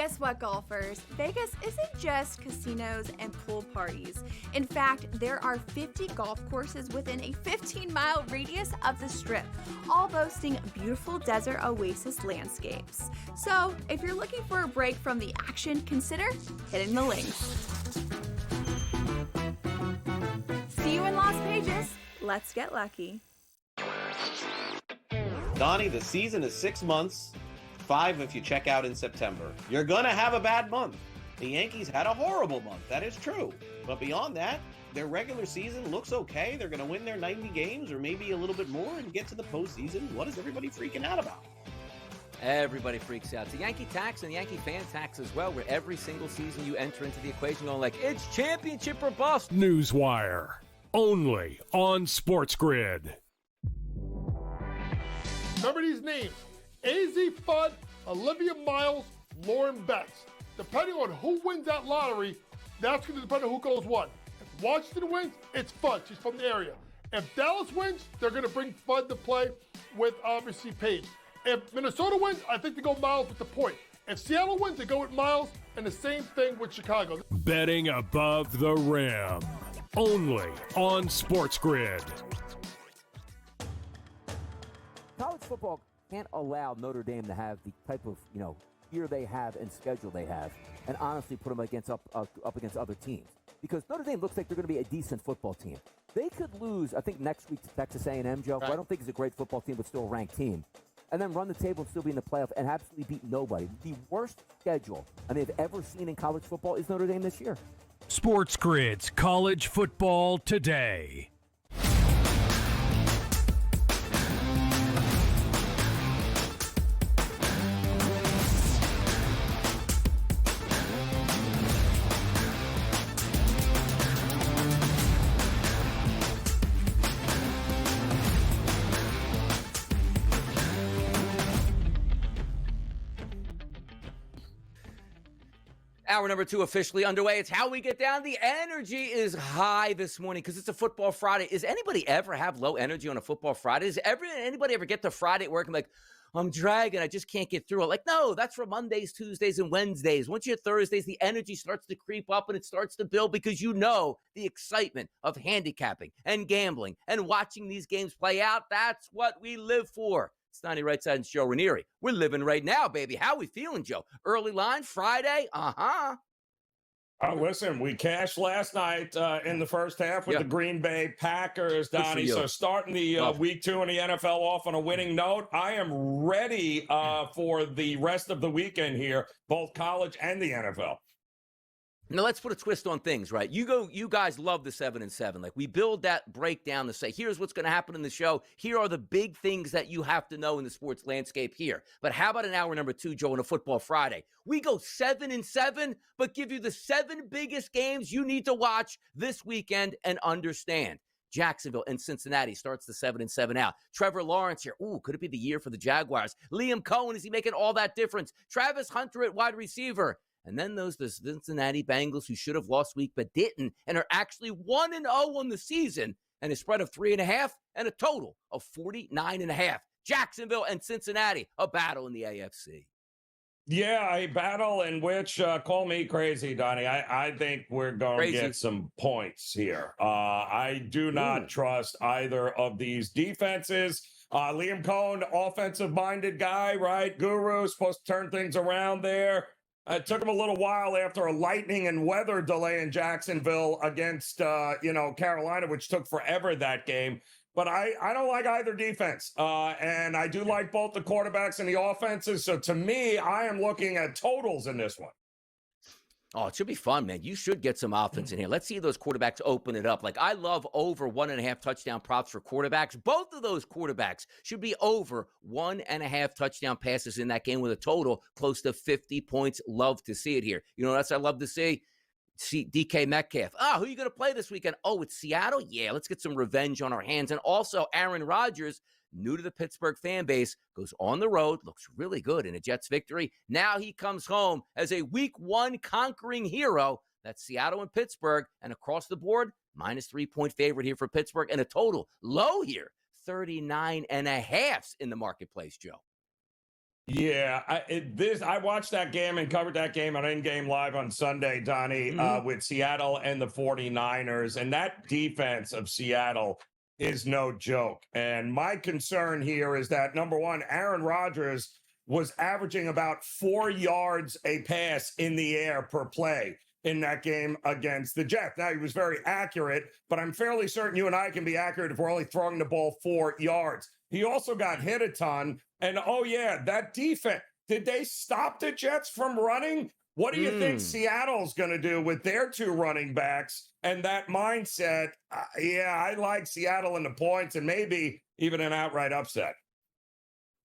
guess what, golfers? Vegas isn't just casinos and pool parties. In fact, there are 50 golf courses within a 15-mile radius of the Strip, all boasting beautiful desert oasis landscapes. So, if you're looking for a break from the action, consider hitting the links. See you in Las Vegas. Let's get lucky. Donnie, the season is 6 months, 5 if you check out in September. You're gonna have a bad month. The Yankees had a horrible month, that is true. But beyond that, their regular season looks okay. They're gonna win their 90 games or maybe a little bit more and get to the postseason. What is everybody freaking out about? Everybody freaks out. It's a Yankee tax and a Yankee fan tax as well, where every single season you enter into the equation going like, it's championship or bust. Newswire, only on SportsGrid. Remember these names: AZ Fudd, Olivia Miles, Lauren Betts. Depending on who wins that lottery, that's going to depend on who goes what. If Washington wins, it's Fudd. She's from the area. If Dallas wins, they're going to bring Fudd to play with, obviously, Paige. If Minnesota wins, I think they go Miles with the point. If Seattle wins, they go with Miles, and the same thing with Chicago. Betting above the rim, only on SportsGrid. College football can't allow Notre Dame to have the type of, year they have and schedule they have, and honestly put them up against other teams. Because Notre Dame looks like they're going to be a decent football team. They could lose, I think, next week to Texas A&M, Joe. Right. I don't think it's a great football team, but still a ranked team. And then run the table and still be in the playoff and absolutely beat nobody. The worst schedule I may have ever seen in college football is Notre Dame this year. SportsGrid's College Football Today. Hour number 2 officially underway. It's how we get down. The energy is high this morning because it's a football Friday. Is anybody ever have low energy on a football Friday? Does anybody ever get to Friday at work and like, I'm dragging, I just can't get through it? Like, no, that's for Mondays, Tuesdays, and Wednesdays. Once you hit Thursdays, the energy starts to creep up and it starts to build because you know the excitement of handicapping and gambling and watching these games play out. That's what we live for. It's Donnie Rightside and Joe Ranieri. We're living right now, baby. How we feeling, Joe? Early line, Friday? Listen, we cashed last night in the first half with the Green Bay Packers, Donnie. So starting the week 2 in the NFL off on a winning note, I am ready for the rest of the weekend here, both college and the NFL. Now, let's put a twist on things, right? You guys love the 7-7. Like, we build that breakdown to say, here's what's going to happen in the show. Here are the big things that you have to know in the sports landscape here. But how about an hour number 2, Joe, on a football Friday? We go 7-7, but give you the 7 biggest games you need to watch this weekend and understand. Jacksonville and Cincinnati starts the 7-7 out. Trevor Lawrence here. Ooh, could it be the year for the Jaguars? Liam Cohen, is he making all that difference? Travis Hunter at wide receiver. And then the Cincinnati Bengals who should have lost week but didn't and are actually 1-0 on the season and a spread of 3.5 and a total of 49.5. Jacksonville and Cincinnati, a battle in the AFC. Yeah, a battle in which, call me crazy, Donnie. I think we're going to get some points here. I do not trust either of these defenses. Liam Cohen, offensive-minded guy, right? Guru, supposed to turn things around there. It took him a little while after a lightning and weather delay in Jacksonville against, Carolina, which took forever that game. But I don't like either defense. And I do like both the quarterbacks and the offenses. So to me, I am looking at totals in this one. Oh, it should be fun, man. You should get some offense in here. Let's see those quarterbacks open it up. Like, I love over 1.5 touchdown props for quarterbacks. Both of those quarterbacks should be over 1.5 touchdown passes in that game with a total close to 50 points. Love to see it here. You know what else I love to see? DK Metcalf. Who are you going to play this weekend? Oh, it's Seattle? Yeah, let's get some revenge on our hands. And also Aaron Rodgers, new to the Pittsburgh fan base, goes on the road, looks really good in a Jets victory. Now he comes home as a week 1 conquering hero. That's Seattle and Pittsburgh. And across the board, -3-point favorite here for Pittsburgh. And a total low here, 39.5 in the marketplace, Joe. Yeah, I watched that game and covered that game on In-Game Live on Sunday, Donnie, with Seattle and the 49ers. And that defense of Seattle is no joke. And my concern here is that, number one, Aaron Rodgers was averaging about 4 yards a pass in the air per play in that game against the Jets. Now, he was very accurate, but I'm fairly certain you and I can be accurate if we're only throwing the ball 4 yards. He also got hit a ton. And, oh, yeah, that defense, did they stop the Jets from running? What do you think Seattle's going to do with their 2 running backs and that mindset? Yeah, I like Seattle in the points and maybe even an outright upset.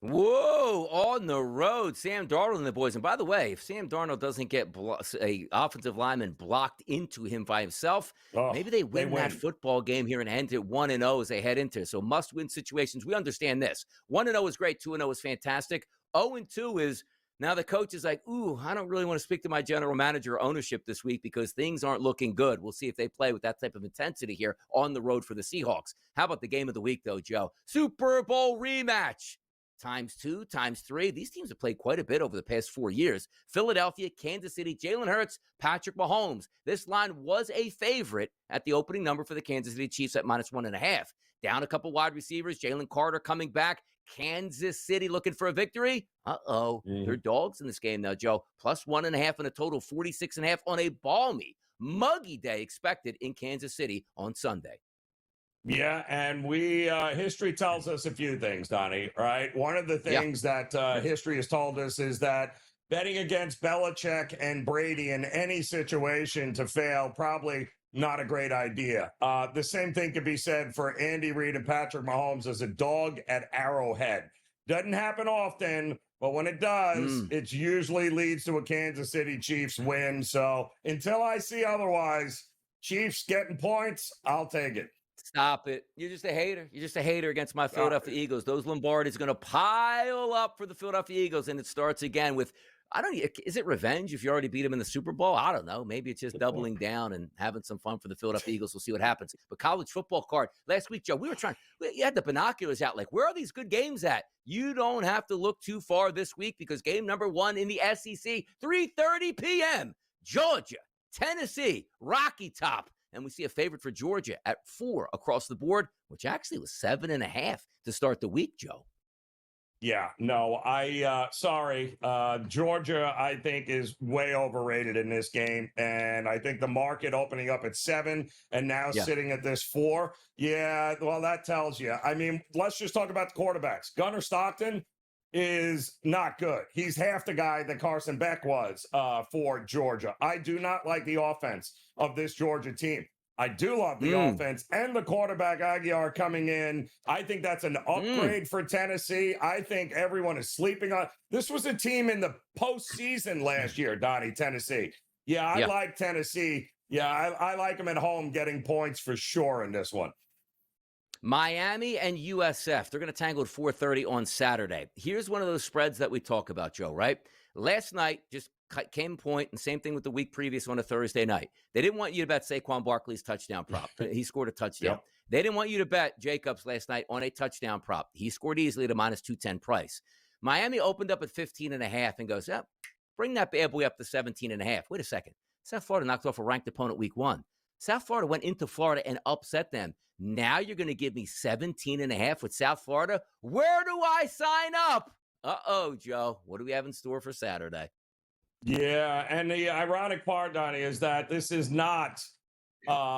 Whoa, on the road, Sam Darnold and the boys. And by the way, if Sam Darnold doesn't get a offensive lineman blocked into him by himself, maybe they win that football game here and end it 1-0 as they head into. So must-win situations. We understand this. 1-0 is great. 2-0 is fantastic. 0-2 is now the coach is like, ooh, I don't really want to speak to my general manager or ownership this week because things aren't looking good. We'll see if they play with that type of intensity here on the road for the Seahawks. How about the game of the week, though, Joe? Super Bowl rematch. ×2, ×3. These teams have played quite a bit over the past 4 years. Philadelphia, Kansas City, Jalen Hurts, Patrick Mahomes. This line was a favorite at the opening number for the Kansas City Chiefs at -1.5. Down a couple wide receivers. Jalen Carter coming back. Kansas City looking for a victory. They're dogs in this game now, Joe. +1.5 and a total 46.5 on a balmy, muggy day expected in Kansas City on Sunday. Yeah, and history tells us a few things, Donnie, right? One of the things that history has told us is that betting against Belichick and Brady in any situation to fail, probably not a great idea. The same thing could be said for Andy Reid and Patrick Mahomes as a dog at Arrowhead. Doesn't happen often, but when it does, it usually leads to a Kansas City Chiefs win. So until I see otherwise, Chiefs getting points, I'll take it. Stop it. You're just a hater. You're just a hater against my Philadelphia Eagles. Those Lombardi's going to pile up for the Philadelphia Eagles, and it starts again with, is it revenge if you already beat them in the Super Bowl? I don't know. Maybe it's just doubling down and having some fun for the Philadelphia Eagles. We'll see what happens. But college football card. Last week, Joe, you had the binoculars out. Like, where are these good games at? You don't have to look too far this week because game number 1 in the SEC, 3:30 p.m., Georgia, Tennessee, Rocky Top. And we see a favorite for Georgia at 4 across the board, which actually was 7.5 to start the week, Joe. Yeah, no, sorry. Georgia, I think, is way overrated in this game. And I think the market opening up at 7 and now sitting at this 4. Yeah, well, that tells you. I mean, let's just talk about the quarterbacks. Gunnar Stockton is not good. He's half the guy that Carson Beck was for Georgia. I do not like the offense of this Georgia team. I do love the offense and the quarterback Aguilar coming in. I think that's an upgrade for Tennessee. I think everyone is sleeping on. This was a team in the postseason last year, Donnie, Tennessee. Yeah, I like Tennessee. Yeah, I like them at home getting points for sure in this one. Miami and USF, they're going to tangle at 4:30 on Saturday. Here's one of those spreads that we talk about, Joe, right? Last night, just came point, and same thing with the week previous on a Thursday night. They didn't want you to bet Saquon Barkley's touchdown prop. He scored a touchdown. Yep. They didn't want you to bet Jacobs last night on a touchdown prop. He scored easily at a -210 price. Miami opened up at 15.5 and goes, bring that bad boy up to 17.5. Wait a second. South Florida knocked off a ranked opponent week 1. South Florida went into Florida and upset them. Now you're going to give me 17.5 with South Florida? Where do I sign up? Joe. What do we have in store for Saturday? Yeah, and the ironic part, Donnie, is that this is not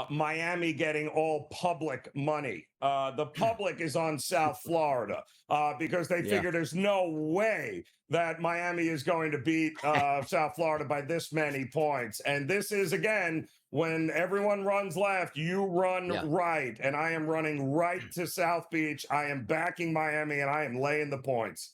Miami getting all public money. The public is on South Florida because they figure there's no way that Miami is going to beat South Florida by this many points. And this is, again, when everyone runs left, you run right. And I am running right to South Beach. I am backing Miami, and I am laying the points.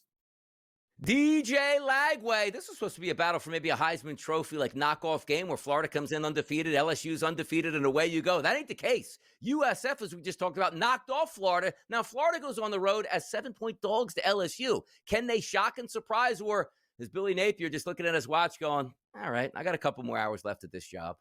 DJ Lagway. This is supposed to be a battle for maybe a Heisman Trophy like knockoff game where Florida comes in undefeated, LSU's undefeated, and away you go. That ain't the case. USF, as we just talked about, knocked off Florida. Now Florida goes on the road as 7-point dogs to LSU. Can they shock and surprise, or is Billy Napier just looking at his watch going, all right, I got a couple more hours left at this job?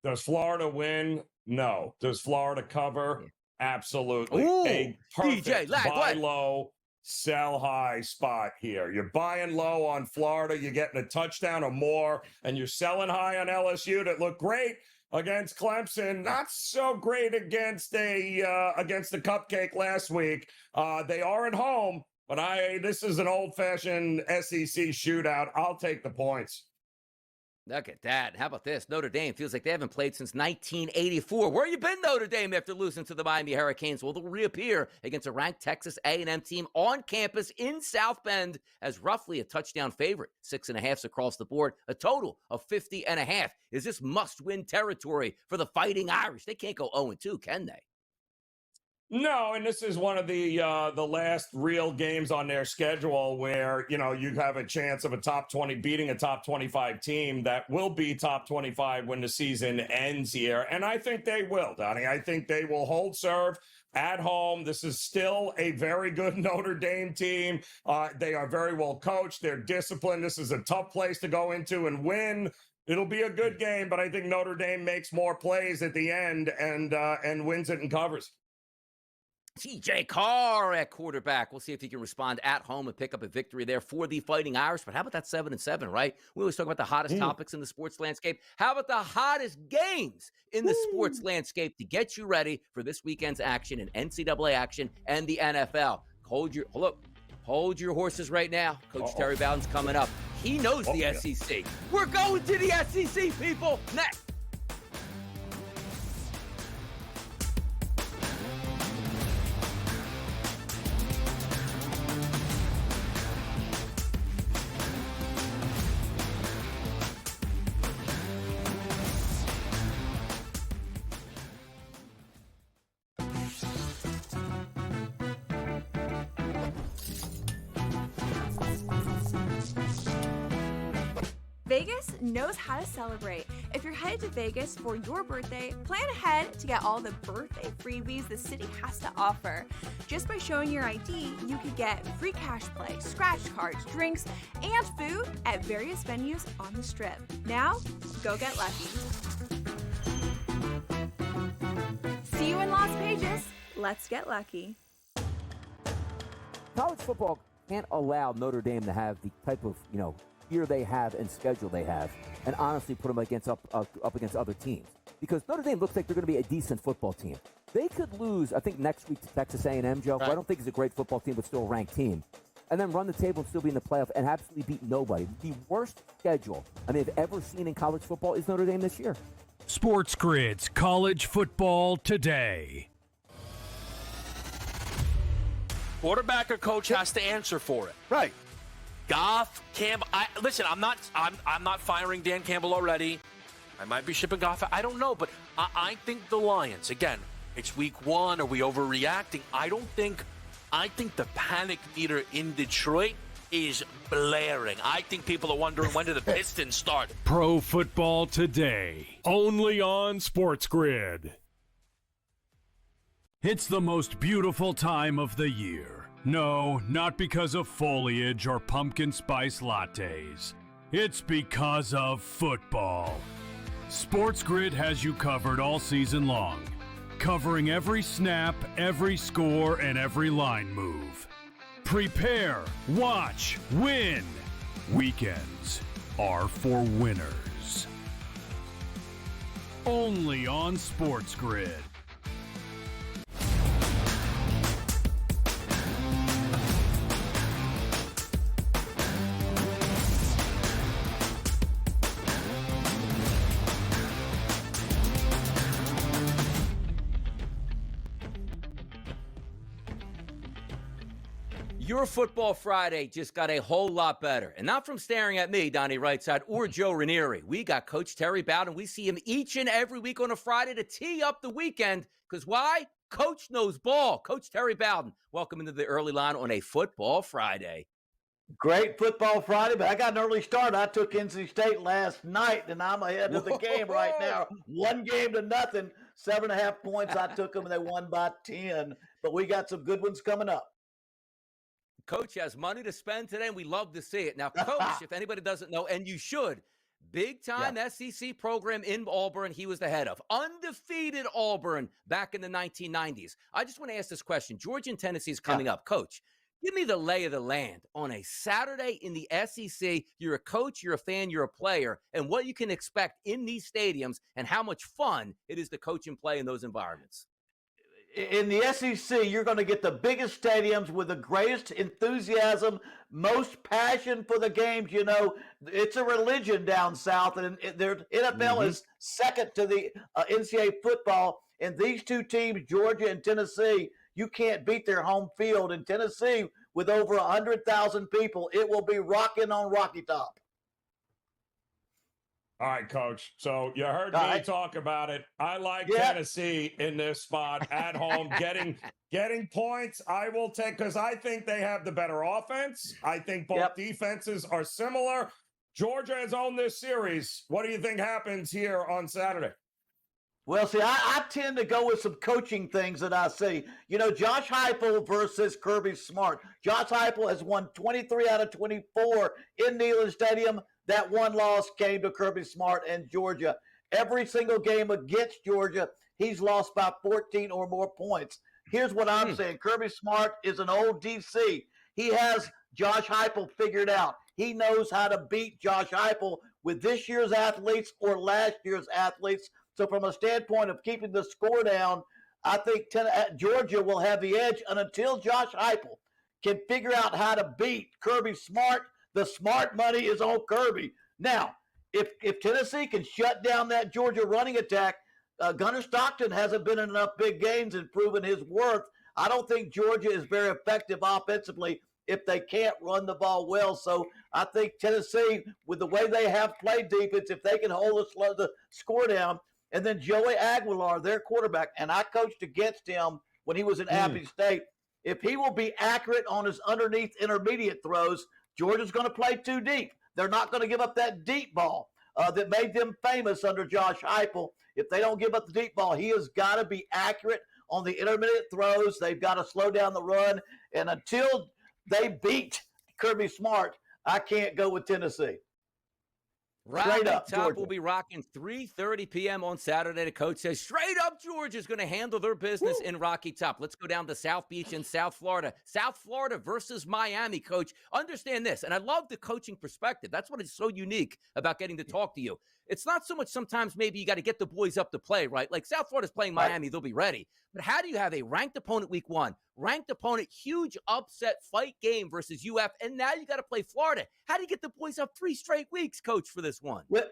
Does Florida win? No. Does Florida cover? Absolutely. Ooh, a perfect DJ Lagway. buy low sell high spot here. You're buying low on Florida. You're getting a touchdown or more, and you're selling high on LSU that looked great against Clemson. Not so great against the Cupcake last week. They are at home, but this is an old-fashioned SEC shootout. I'll take the points. Look at that. How about this? Notre Dame feels like they haven't played since 1984. Where you been, Notre Dame, after losing to the Miami Hurricanes? Well, they'll reappear against a ranked Texas A&M team on campus in South Bend as roughly a touchdown favorite. 6.5s across the board, a total of 50.5. Is this must-win territory for the Fighting Irish? They can't go 0-2, can they? No, and this is one of the last real games on their schedule where, you have a chance of a top 20 beating a top 25 team that will be top 25 when the season ends here. And I think they will, Donnie. I think they will hold serve at home. This is still a very good Notre Dame team. They are very well coached. They're disciplined. This is a tough place to go into and win. It'll be a good game, but I think Notre Dame makes more plays at the end and wins it and covers. TJ Carr at quarterback. We'll see if he can respond at home and pick up a victory there for the Fighting Irish. But how about that 7-7, right? We always talk about the hottest topics in the sports landscape. How about the hottest games in the sports landscape to get you ready for this weekend's action in NCAA action and the NFL? Hold your horses right now. Coach Terry Bowden's coming up. He knows the SEC. We're going to the SEC, people. Next. Vegas knows how to celebrate. If you're headed to Vegas for your birthday, plan ahead to get all the birthday freebies the city has to offer. Just by showing your ID, you could get free cash play, scratch cards, drinks, and food at various venues on the Strip. Now, go get lucky. See you in Las Vegas. Let's get lucky. College football can't allow Notre Dame to have the type of, year they have and schedule they have, and honestly put them up against other teams. Because Notre Dame looks like they're going to be a decent football team. They could lose, I think, next week to Texas A&M, Joe. Right. I don't think it's a great football team, but still a ranked team. And then run the table and still be in the playoff and absolutely beat nobody. The worst schedule I've ever seen in college football is Notre Dame this year. SportsGrid's College Football Today. Quarterback or coach has to answer for it. Right. Goff, Campbell. Listen, I'm not firing Dan Campbell already. I might be shipping Goff. I don't know, but I think the Lions. Again, it's week 1. Are we overreacting? I think the panic meter in Detroit is blaring. I think people are wondering, when do the Pistons start? Pro Football Today, only on SportsGrid. It's the most beautiful time of the year. No, not because of foliage or pumpkin spice lattes. It's because of football. SportsGrid has you covered all season long, covering every snap, every score, and every line move. Prepare, watch, win. Weekends are for winners. Only on SportsGrid. Your Football Friday just got a whole lot better. And not from staring at me, Donnie Rightside, or Joe Ranieri. We got Coach Terry Bowden. We see him each and every week on a Friday to tee up the weekend. Because why? Coach knows ball. Coach Terry Bowden, welcome into the early line on a Football Friday. Great Football Friday, but I got an early start. I took NC State last night, and I'm ahead of the game right now. 1-0 7.5 points. I took them, and they won by 10. But we got some good ones coming up. Coach has money to spend today, and we love to see it. Now, Coach, if anybody doesn't know, and you should, big-time SEC program in Auburn he was the head of. Undefeated Auburn back in the 1990s. I just want to ask this question. Georgia and Tennessee is coming up. Coach, Give me the lay of the land on a Saturday in the SEC. You're a coach, you're a fan, you're a player, and what you can expect in these stadiums and how much fun it is to coach and play in those environments. In the SEC, you're going to get the biggest stadiums with the greatest enthusiasm, most passion for the games. You know, it's a religion down south, and their NFL is second to the NCAA football. And these two teams, Georgia and Tennessee, you can't beat their home field. In Tennessee, with over 100,000 people, it will be rocking on Rocky Top. All right, Coach. So you heard me talk about it. I like Tennessee in this spot at home, getting points. I will take, because I think they have the better offense. I think both defenses are similar. Georgia has owned this series. What do you think happens here on Saturday? Well, see, I tend to go with some coaching things that I see. You know, Josh Heupel versus Kirby Smart. Josh Heupel has won 23 out of 24 in Neyland Stadium. That one loss came to Kirby Smart and Georgia. Every single game against Georgia, he's lost by 14 or more points. Here's what I'm saying. Kirby Smart is an old DC. He has Josh Heupel figured out. He knows how to beat Josh Heupel with this year's athletes or last year's athletes. So from a standpoint of keeping the score down, I think Georgia will have the edge. And until Josh Heupel can figure out how to beat Kirby Smart, the smart money is on Kirby. Now, if Tennessee can shut down that Georgia running attack, Gunnar Stockton hasn't been in enough big games and proven his worth. I don't think Georgia is very effective offensively if they can't run the ball well. So I think Tennessee, with the way they have played defense, if they can hold the score down, and then Joey Aguilar, their quarterback, and I coached against him when he was in Appy State. If he will be accurate on his underneath intermediate throws, Georgia's going to play too deep. They're not going to give up that deep ball that made them famous under Josh Heupel. If they don't give up the deep ball, he has got to be accurate on the intermediate throws. They've got to slow down the run. And until they beat Kirby Smart, I can't go with Tennessee. Rocky Top will be rocking 3:30 p.m. on Saturday. The coach says straight up Georgia's going to handle their business in Rocky Top. Let's go down to South Beach in South Florida. South Florida versus Miami, Coach. Understand this, and I love the coaching perspective. That's what is so unique about getting to talk to you. It's not so much sometimes maybe you got to get the boys up to play, right? Like South Florida's playing Miami, they'll be ready. But how do you have a ranked opponent week one, ranked opponent, huge upset fight game versus UF, and now you got to play Florida? How do you get the boys up 3 straight weeks, Coach, for this one? Well,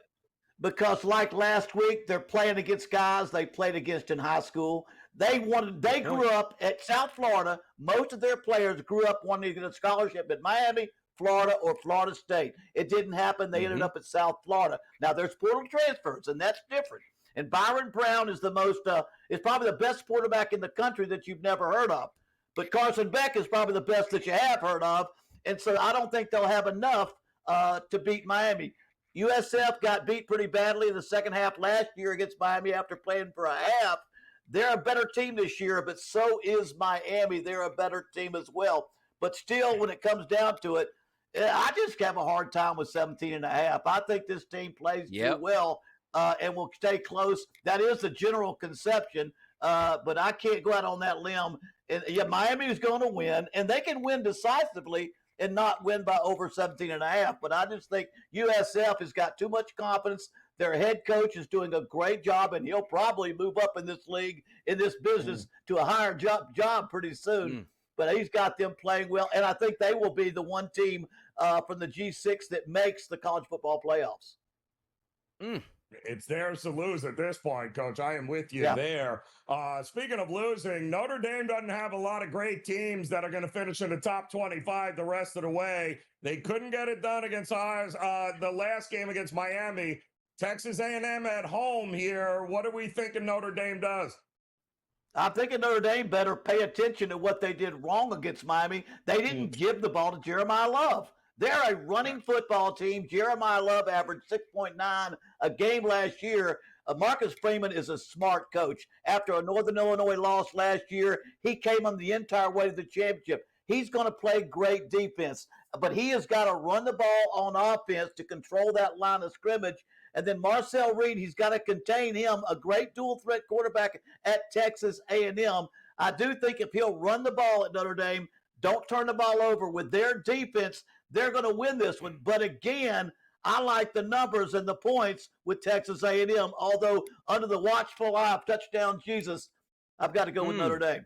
because like last week, they're playing against guys they played against in high school. They grew up at South Florida. Most of their players grew up wanting to get a scholarship at Miami, Florida, or Florida State. It didn't happen. They ended up at South Florida. Now there's portal transfers, and that's different. And Byron Brown is is probably the best quarterback in the country that you've never heard of. But Carson Beck is probably the best that you have heard of. And so I don't think they'll have enough to beat Miami. USF got beat pretty badly in the second half last year against Miami after playing for a half. They're a better team this year, but so is Miami. They're a better team as well. But still, when it comes down to it, I just have a hard time with 17.5. I think this team plays too well and will stay close. That is the general conception, but I can't go out on that limb. And Miami is going to win, and they can win decisively and not win by over 17.5. But I just think USF has got too much confidence. Their head coach is doing a great job, and he'll probably move up in this league, in this business, to a higher job pretty soon. But he's got them playing well, and I think they will be the one team from the G6 that makes the college football playoffs. It's theirs to lose at this point, Coach. I am with you there. Speaking of losing, Notre Dame doesn't have a lot of great teams that are going to finish in the top 25 the rest of the way. They couldn't get it done against the last game against Miami. Texas A&M at home here. What are we thinking Notre Dame does? I'm thinking Notre Dame better pay attention to what they did wrong against Miami. They didn't give the ball to Jeremiah Love. They're a running football team. Jeremiah Love averaged 6.9 a game last year. Marcus Freeman is a smart coach. After a Northern Illinois loss last year, he came on the entire way to the championship. He's going to play great defense, but he has got to run the ball on offense to control that line of scrimmage. And then Marcel Reed, he's got to contain him, a great dual-threat quarterback at Texas A&M. I do think if he'll run the ball at Notre Dame, Don't turn the ball over. With their defense, they're going to win this one. But again, I like the numbers and the points with Texas A&M, although under the watchful eye of touchdown Jesus, I've got to go with Notre Dame.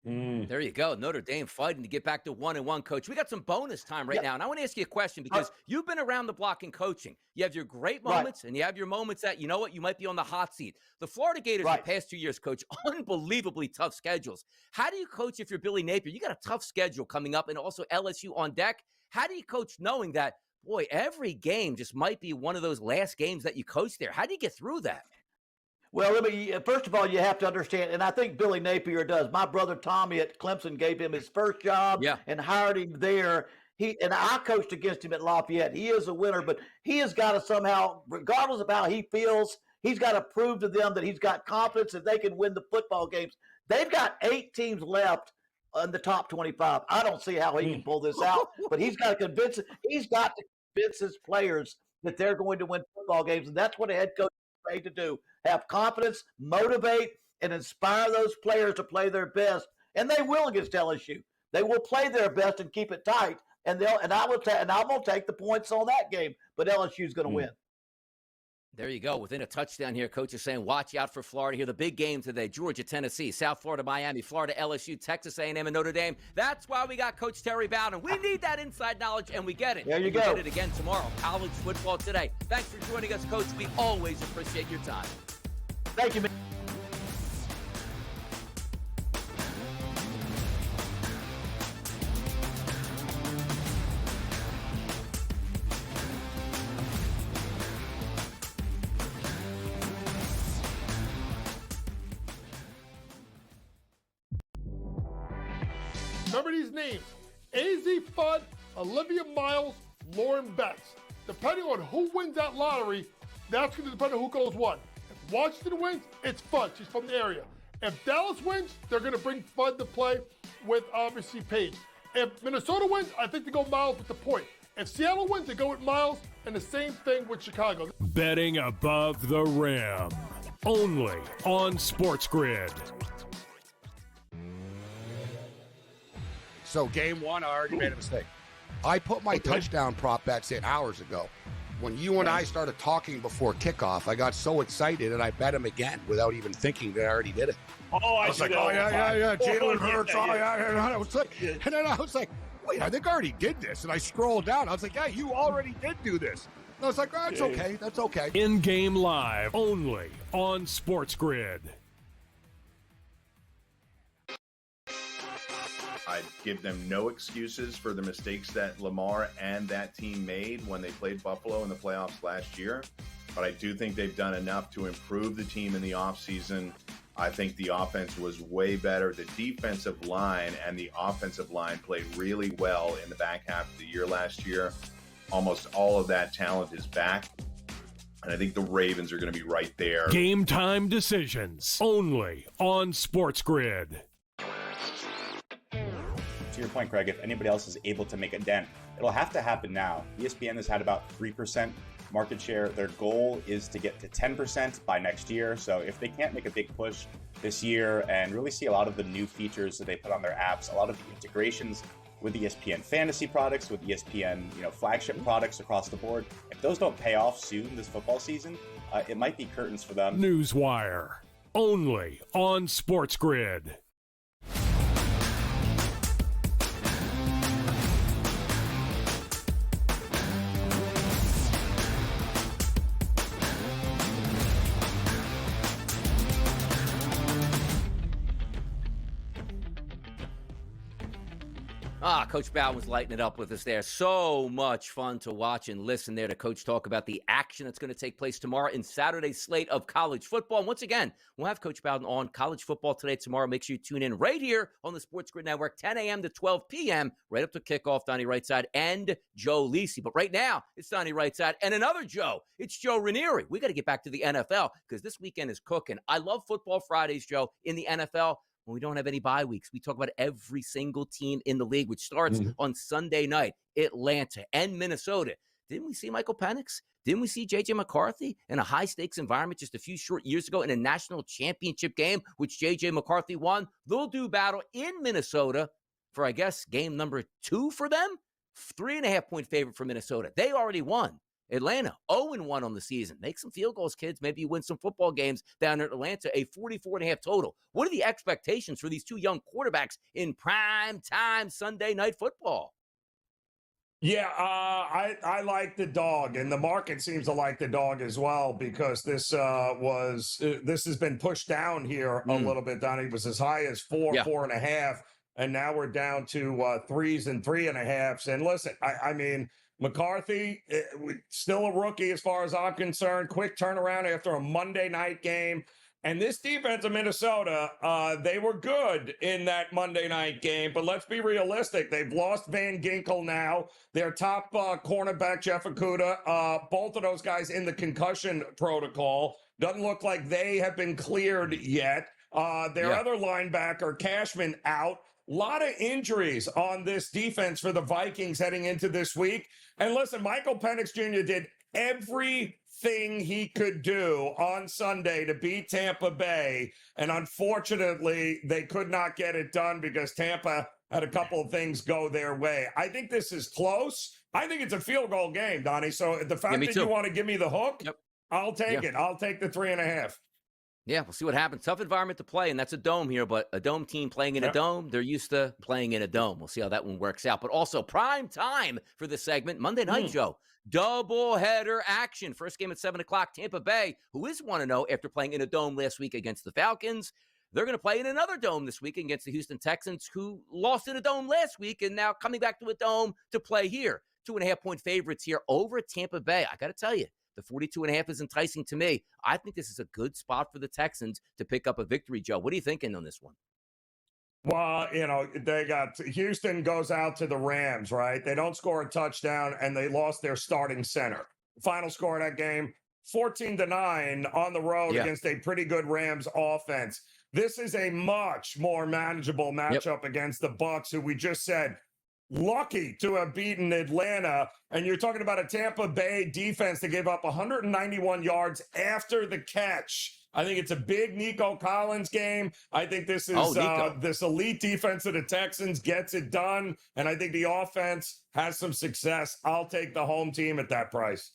There you go. Notre Dame fighting to get back to 1-1, Coach. We got some bonus time right now, and I want to ask you a question because you've been around the block in coaching. You have your great moments, and you have your moments that, you know what, you might be on the hot seat. The Florida Gators the past 2 years, Coach, unbelievably tough schedules. How do you coach if you're Billy Napier? You got a tough schedule coming up and also LSU on deck. How do you coach knowing that, boy, every game just might be one of those last games that you coach there? How do you get through that? Well, first of all, you have to understand, and I think Billy Napier does. My brother Tommy at Clemson gave him his first job and hired him there. And I coached against him at Lafayette. He is a winner, but he has got to somehow, regardless of how he feels, he's got to prove to them that he's got confidence that they can win the football games. They've got 8 teams left in the top 25. I don't see how he can pull this out, but he's got to convince his players that they're going to win football games, and that's what a head coach is paid to do. Have confidence, motivate, and inspire those players to play their best, and they will against LSU. They will play their best and keep it tight, and I'm going to take the points on that game. But LSU is going to win. There you go. Within a touchdown here, Coach is saying, watch out for Florida here. The big game today, Georgia, Tennessee, South Florida, Miami, Florida, LSU, Texas A&M, and Notre Dame. That's why we got Coach Terry Bowden. We need that inside knowledge, and we get it. There you go. We get it again tomorrow. College football today. Thanks for joining us, Coach. We always appreciate your time. Thank you, man. Remember these names: AZ Fudd, Olivia Miles, Lauren Betts. Depending on who wins that lottery, that's going to depend on who goes one. If Washington wins, it's Fudd. She's from the area. If Dallas wins, they're going to bring Fudd to play with, obviously, Paige. If Minnesota wins, I think they go Miles with the point. If Seattle wins, they go with Miles, and the same thing with Chicago. Betting above the rim. Only on SportsGrid. So game one, I already made a mistake. I put my touchdown prop bets in hours ago. When you and I started talking before kickoff, I got so excited and I bet him again without even thinking that I already did it. I was like, Jalen Hurts. I was like, and then I was like, wait, I think I already did this. And I scrolled down. I was like, yeah, you already did do this. And I was like, oh, it's okay. That's okay. In-game live only on SportsGrid. I'd give them no excuses for the mistakes that Lamar and that team made when they played Buffalo in the playoffs last year. But I do think they've done enough to improve the team in the offseason. I think the offense was way better. The defensive line and the offensive line played really well in the back half of the year last year. Almost all of that talent is back. And I think the Ravens are going to be right there. Game time decisions only on SportsGrid. To your point, Craig, if anybody else is able to make a dent, it'll have to happen now. ESPN has had about 3% market share. Their goal is to get to 10% by next year. So if they can't make a big push this year and really see a lot of the new features that they put on their apps, a lot of the integrations with ESPN fantasy products, with ESPN, flagship products across the board, if those don't pay off soon this football season, it might be curtains for them. Newswire only on SportsGrid. Coach Bowden was lighting it up with us there. So much fun to watch and listen there to Coach talk about the action that's going to take place tomorrow in Saturday's slate of college football. And once again, we'll have Coach Bowden on College Football Today tomorrow. Make sure you tune in right here on the SportsGrid Network, 10 a.m. to 12 p.m., right up to kickoff. Donnie Rightside and Joe Lisi. But right now, it's Donnie Rightside and another Joe. It's Joe Ranieri. We got to get back to the NFL because this weekend is cooking. I love Football Fridays, Joe, in the NFL. When we don't have any bye weeks, we talk about every single team in the league, which starts on Sunday night, Atlanta and Minnesota. Didn't we see Michael Penix? Didn't we see J.J. McCarthy in a high-stakes environment just a few short years ago in a national championship game, which J.J. McCarthy won? They'll do battle in Minnesota for, I guess, game number 2 for them. 3.5-point favorite for Minnesota. They already won. Atlanta, 0-1 on the season. Make some field goals, kids. Maybe you win some football games down in Atlanta. A 44.5 total. What are the expectations for these two young quarterbacks in prime time Sunday night football? Yeah, I like the dog, and the market seems to like the dog as well, because this has been pushed down here a little bit. Donnie, it was as high as 4.5, and now we're down to 3s and 3.5s. And listen, I mean, McCarthy, still a rookie as far as I'm concerned. Quick turnaround after a Monday night game. And this defense of Minnesota, they were good in that Monday night game. But let's be realistic. They've lost Van Ginkel now. Their top cornerback, Jeff Okudah, both of those guys in the concussion protocol. Doesn't look like they have been cleared yet. Their other linebacker, Cashman, out. A lot of injuries on this defense for the Vikings heading into this week. And listen, Michael Penix Jr. did everything he could do on Sunday to beat Tampa Bay. And unfortunately, they could not get it done because Tampa had a couple of things go their way. I think this is close. I think it's a field goal game, Donnie. So the fact that you want to give me the hook, I'll take it. I'll take the 3.5. Yeah, we'll see what happens. Tough environment to play, and that's a dome here, but a dome team playing in a dome, they're used to playing in a dome. We'll see how that one works out. But also prime time for this segment, Monday Night Joe. Double-header action. First game at 7 o'clock, Tampa Bay, who is 1-0 after playing in a dome last week against the Falcons. They're going to play in another dome this week against the Houston Texans, who lost in a dome last week and now coming back to a dome to play here. 2.5-point favorites here over Tampa Bay. I got to tell you, the 42.5 is enticing to me. I think this is a good spot for the Texans to pick up a victory, Joe. What are you thinking on this one? Well, you know, they got Houston goes out to the Rams, right? They don't score a touchdown, and they lost their starting center. Final score of that game, 14-9 on the road against a pretty good Rams offense. This is a much more manageable matchup against the Bucs, who we just said, lucky to have beaten Atlanta. And you're talking about a Tampa Bay defense that gave up 191 yards after the catch. I think it's a big Nico Collins game. I think this is this elite defense of the Texans gets it done. And I think the offense has some success. I'll take the home team at that price.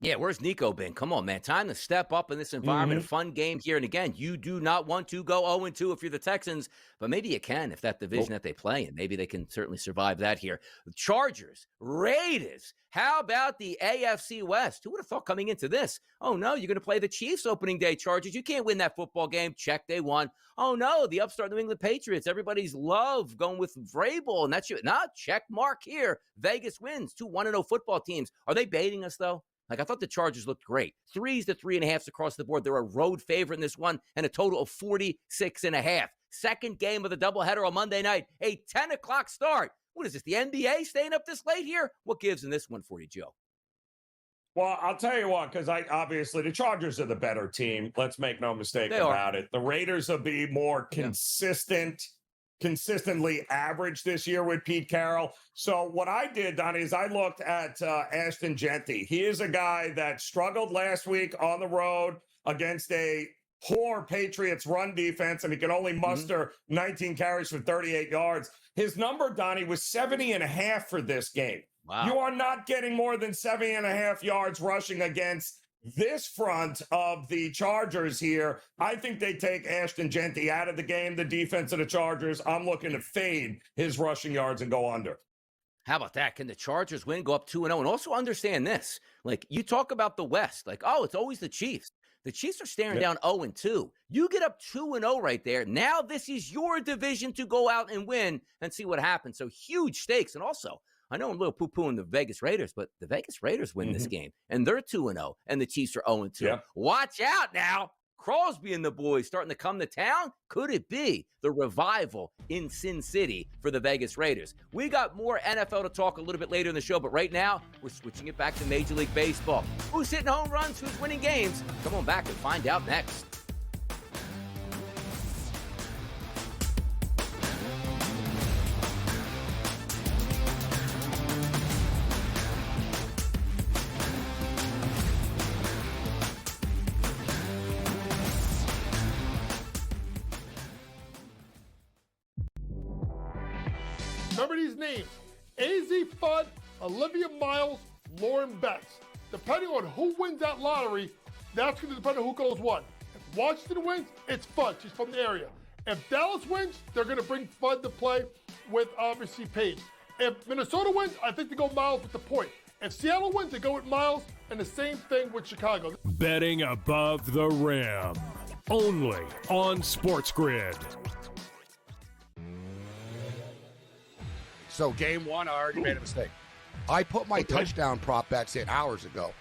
Yeah, where's Nico been? Come on, man. Time to step up in this environment. A fun game here. And again, you do not want to go 0-2 if you're the Texans, but maybe you can if that division that they play in. Maybe they can certainly survive that here. The Chargers, Raiders. How about the AFC West? Who would have thought coming into this? Oh, no, you're going to play the Chiefs opening day, Chargers. You can't win that football game. Check, they won. Oh, no, the upstart New England Patriots. Everybody's love going with Vrabel, and that's not check mark here. Vegas wins. 2 1-0 football teams. Are they baiting us, though? Like, I thought the Chargers looked great. 3s to 3.5s across the board. They're a road favorite in this one, and a total of 46.5. Second game of the doubleheader on Monday night, a 10 o'clock start. What is this, the NBA staying up this late here? What gives in this one for you, Joe? Well, I'll tell you what, because obviously the Chargers are the better team. Let's make no mistake about it. The Raiders will be more consistently average this year with Pete Carroll. So what I did, Donnie, is I looked at Ashton Genty. He is a guy that struggled last week on the road against a poor Patriots run defense, and he could only muster 19 carries for 38 yards. His number, Donnie, was 70.5 for this game. Wow. You are not getting more than 70.5 yards rushing against this front of the Chargers here. I think they take Ashton Genty out of the game, the defense of the Chargers. I'm looking to fade his rushing yards and go under. How about that? Can the Chargers win, go up 2-0? And also understand this. Like, you talk about the West. Like, oh, it's always the Chiefs. The Chiefs are staring down 0-2. You get up 2-0 right there. Now this is your division to go out and win and see what happens. So huge stakes. And also, I know I'm a little poo-pooing the Vegas Raiders, but the Vegas Raiders win this game, and they're 2-0, and the Chiefs are 0-2. Yeah. Watch out now. Crosby and the boys starting to come to town. Could it be the revival in Sin City for the Vegas Raiders? We got more NFL to talk a little bit later in the show, but right now, we're switching it back to Major League Baseball. Who's hitting home runs? Who's winning games? Come on back and find out next. Remember these names: AZ Fudd, Olivia Miles, Lauren Betts. Depending on who wins that lottery, that's going to depend on who goes one. If Washington wins, it's Fudd. She's from the area. If Dallas wins, they're going to bring Fudd to play with obviously Paige. If Minnesota wins, I think they go Miles with the point. If Seattle wins, they go with Miles, and the same thing with Chicago. Betting above the rim. Only on SportsGrid. So game one, I already made a mistake. I put my touchdown prop bets in hours ago.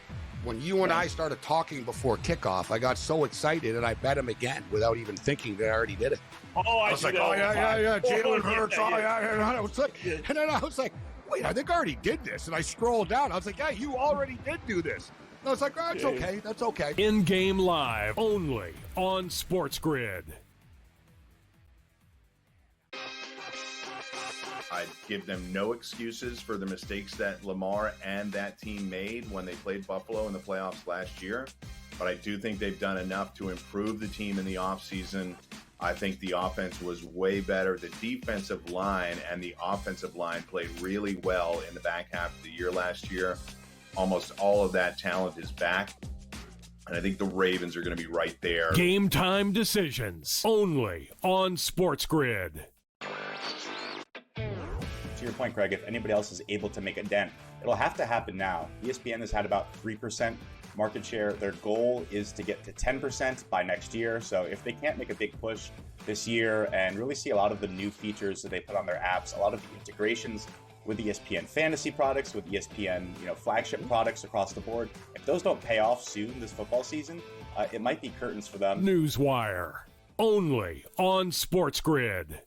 When you and I started talking before kickoff, I got so excited and I bet him again without even thinking that I already did it. Oh, I was like, oh, yeah, Jalen Hurts. Oh, yeah. I was like, and then I was like, wait, I think I already did this. And I scrolled down. I was like, yeah, you already did do this. And I was like, oh, that's okay. That's okay. In-game live only on SportsGrid. I'd give them no excuses for the mistakes that Lamar and that team made when they played Buffalo in the playoffs last year. But I do think they've done enough to improve the team in the offseason. I think the offense was way better. The defensive line and the offensive line played really well in the back half of the year last year. Almost all of that talent is back. And I think the Ravens are going to be right there. Game time decisions only on SportsGrid. To your point, Greg, if anybody else is able to make a dent, it'll have to happen now. ESPN has had about 3% market share. Their goal is to get to 10% by next year. So if they can't make a big push this year and really see a lot of the new features that they put on their apps, a lot of the integrations with ESPN fantasy products, with ESPN, flagship products across the board, if those don't pay off soon this football season, it might be curtains for them. Newswire only on SportsGrid.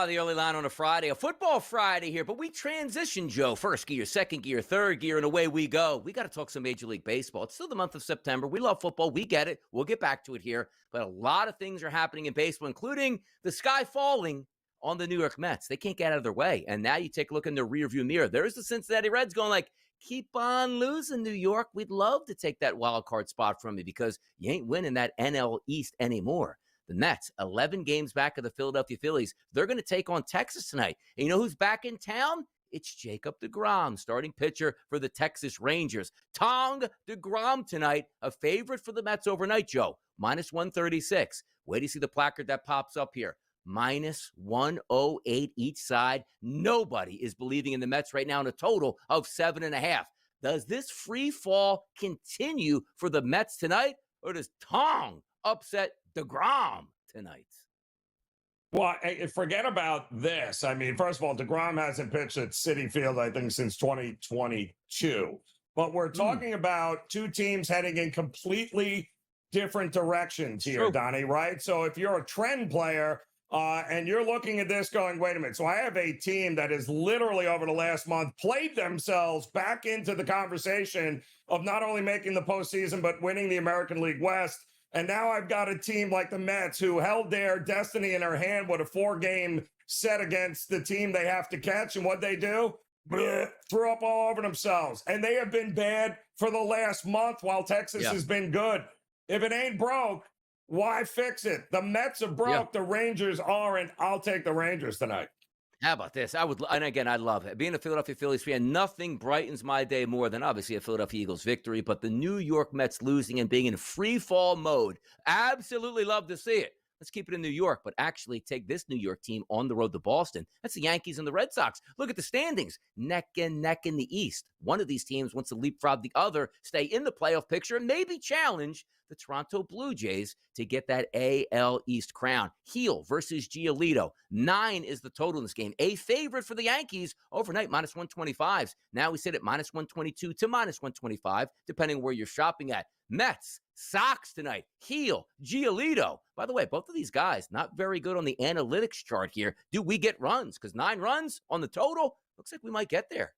The early line on a Friday, a football Friday here, but we transition, Joe. First gear, second gear, third gear, and away we go. We got to talk some Major League Baseball. It's still the month of September. We love football. We get it. We'll get back to it here. But a lot of things are happening in baseball, including the sky falling on the New York Mets. They can't get out of their way. And now you take a look in the rearview mirror. There's the Cincinnati Reds going like, keep on losing, New York. We'd love to take that wild card spot from you because you ain't winning that NL East anymore. The Mets, 11 games back of the Philadelphia Phillies. They're going to take on Texas tonight. And you know who's back in town? It's Jacob deGrom, starting pitcher for the Texas Rangers. Tong deGrom tonight, a favorite for the Mets overnight, Joe. Minus 136. Wait to see the placard that pops up here. Minus 108 each side. Nobody is believing in the Mets right now in a total of 7.5. Does this free fall continue for the Mets tonight? Or does Tong upset deGrom tonight? Well, forget about this. I mean, first of all, deGrom hasn't pitched at Citi Field, I think, since 2022. But we're talking about two teams heading in completely different directions here, Donnie, right? So if you're a trend player and you're looking at this going, wait a minute. So I have a team that has literally over the last month played themselves back into the conversation of not only making the postseason, but winning the American League West. And now I've got a team like the Mets who held their destiny in their hand with a 4-game set against the team they have to catch. And what they do? Threw up all over themselves. And they have been bad for the last month while Texas has been good. If it ain't broke, why fix it? The Mets are broke. The Rangers aren't. I'll take the Rangers tonight. How about this? And again, I love it. Being a Philadelphia Phillies fan, nothing brightens my day more than obviously a Philadelphia Eagles victory, but the New York Mets losing and being in free fall mode. Absolutely love to see it. Let's keep it in New York, but actually take this New York team on the road to Boston. That's the Yankees and the Red Sox. Look at the standings, neck and neck in the East. One of these teams wants to leapfrog the other, stay in the playoff picture, and maybe challenge the Toronto Blue Jays to get that AL East crown. Heel versus Giolito. 9 is the total in this game. A favorite for the Yankees overnight, minus 125s. Now we sit at minus 122 to minus 125, depending where you're shopping at. Mets, Sox tonight. Heel, Giolito. By the way, both of these guys, not very good on the analytics chart here. Do we get runs? Because 9 runs on the total, looks like we might get there.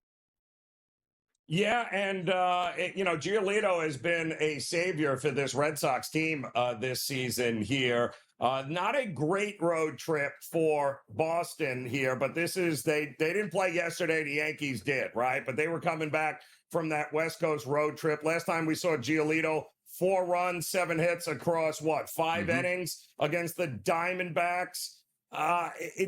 Yeah, and, Giolito has been a savior for this Red Sox team this season here. Not a great road trip for Boston here, but they didn't play yesterday. The Yankees did, right? But they were coming back from that West Coast road trip. Last time we saw Giolito, 4 runs, 7 hits across, 5 innings against the Diamondbacks.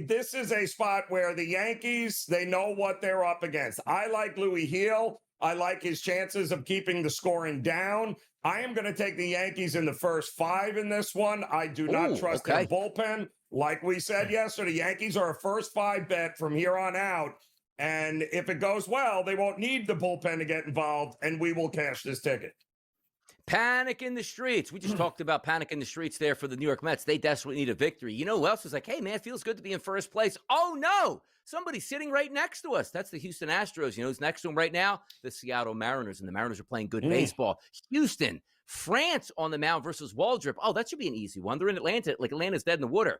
This is a spot where the Yankees, they know what they're up against. I like Louis Heel. I like his chances of keeping the scoring down. I am going to take the Yankees in the first 5 in this one. I do not trust their bullpen. Like we said yesterday, Yankees are a first 5 bet from here on out. And if it goes well, they won't need the bullpen to get involved, and we will cash this ticket. Panic in the streets. We just talked about panic in the streets there for the New York Mets. They desperately need a victory. You know who else was like, hey, man, it feels good to be in first place. Oh, no. Somebody's sitting right next to us. That's the Houston Astros. You know who's next to them right now? The Seattle Mariners, and the Mariners are playing good baseball. Houston, France on the mound versus Waldrop. Oh, that should be an easy one. They're in Atlanta. Like, Atlanta's dead in the water.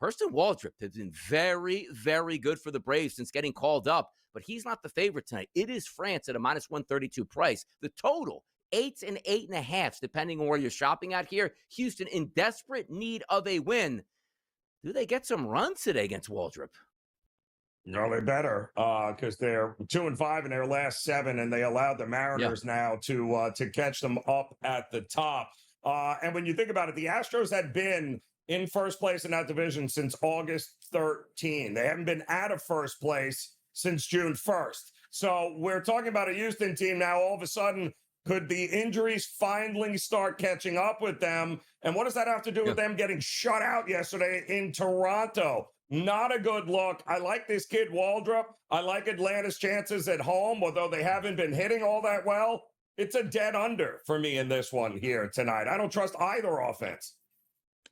Hurston Waldrop has been very, very good for the Braves since getting called up, but he's not the favorite tonight. It is France at a minus 132 price. The total, 8s and 8.5, depending on where you're shopping at here. Houston in desperate need of a win. Do they get some runs today against Waldrop? No, they better, because they're 2-5 in their last 7, and they allowed the Mariners now to catch them up at the top. And when you think about it, the Astros had been in first place in that division since August 13. They haven't been out of first place since June 1st. So we're talking about a Houston team now. All of a sudden, could the injuries finally start catching up with them? And what does that have to do with them getting shut out yesterday in Toronto? Not a good look. I like this kid, Waldrop. I like Atlanta's chances at home, although they haven't been hitting all that well. It's a dead under for me in this one here tonight. I don't trust either offense.